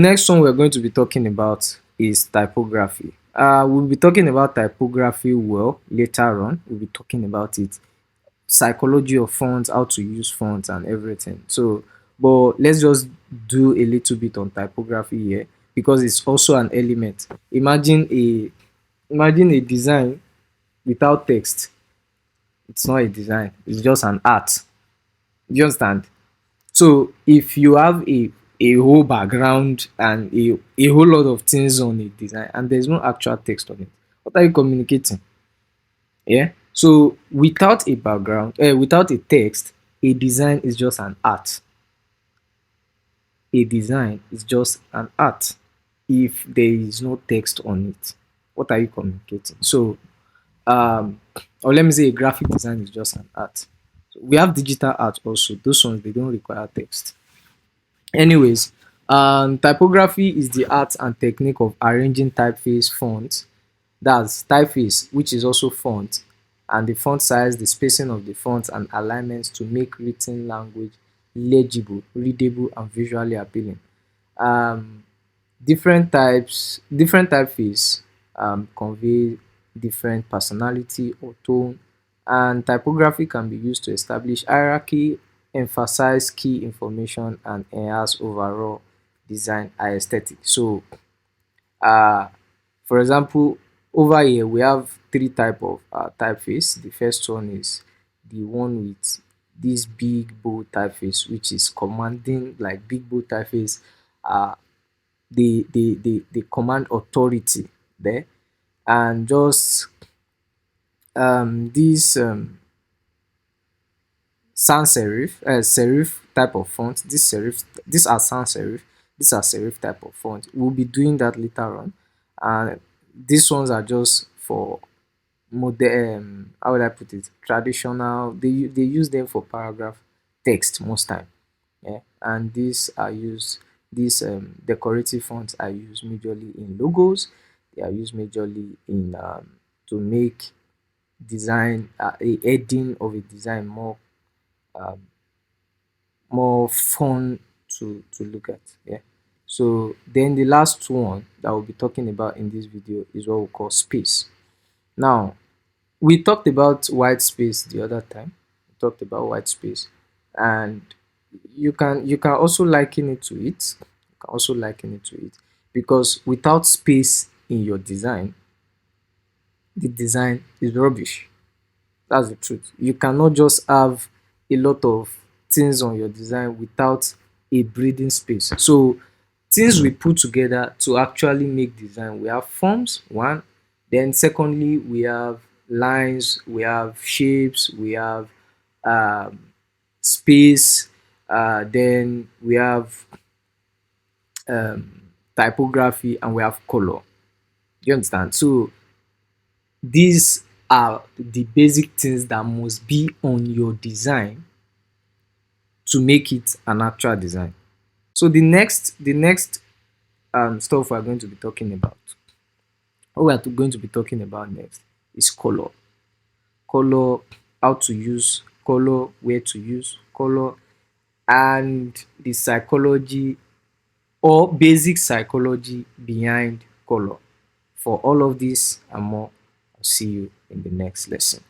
Next one we're going to be talking about is typography. We'll be talking about typography well later on. We'll be talking about it, psychology of fonts, how to use fonts, and everything. So, but let's just do a little bit on typography here because it's also an element. Imagine a design without text. It's not a design. It's just an art. You understand? So if you have a whole background and a whole lot of things on a design and there's no actual text on it, what are you communicating? Yeah. So without a background, without a text, a design is just an art. A design is just an art. If there is no text on it, what are you communicating? So, or let me say, a graphic design is just an art. So we have digital art also. Those ones they don't require text. Anyways, typography is the art and technique of arranging typeface fonts. That's typeface, which is also font, and the font size, the spacing of the font, and alignments to make written language legible, readable, and visually appealing. Um, different typeface convey different personality or tone, and typography can be used to establish hierarchy, emphasize key information, and enhance overall design and aesthetic. So uh for example, over here we have three type of typeface. The first one is the one with this big bold typeface, which is commanding, like big bold typeface. uh they command authority there. And just this sans serif, serif type of font, these are sans serif, these are serif type of font. We'll be doing that later on. And these ones are just for modern, how would I put it, traditional. They use them for paragraph text most time. Yeah. And these decorative fonts are used majorly in logos. They are used majorly in to make design, a heading of a design um, more fun to look at. Yeah. So then the last one that we'll be talking about in this video is what we call space. Now, we talked about white space the other time. We talked about white space, and you can also liken it to it. You can also liken it to it because without space in your design, the design is rubbish. That's the truth. You cannot just have a lot of things on your design without a breathing space. So things we put together to actually make design, we have forms, one. Then secondly, we have lines, we have shapes, we have um, space, then we have typography, and we have color. Do you understand? So these are the basic things that must be on your design to make it an actual design. So the next stuff we're going to be talking about, what we are going to be talking about next, is color. Color, how to use color, where to use color, and the psychology or basic psychology behind color. For all of this and more, I'll see you in the next lesson.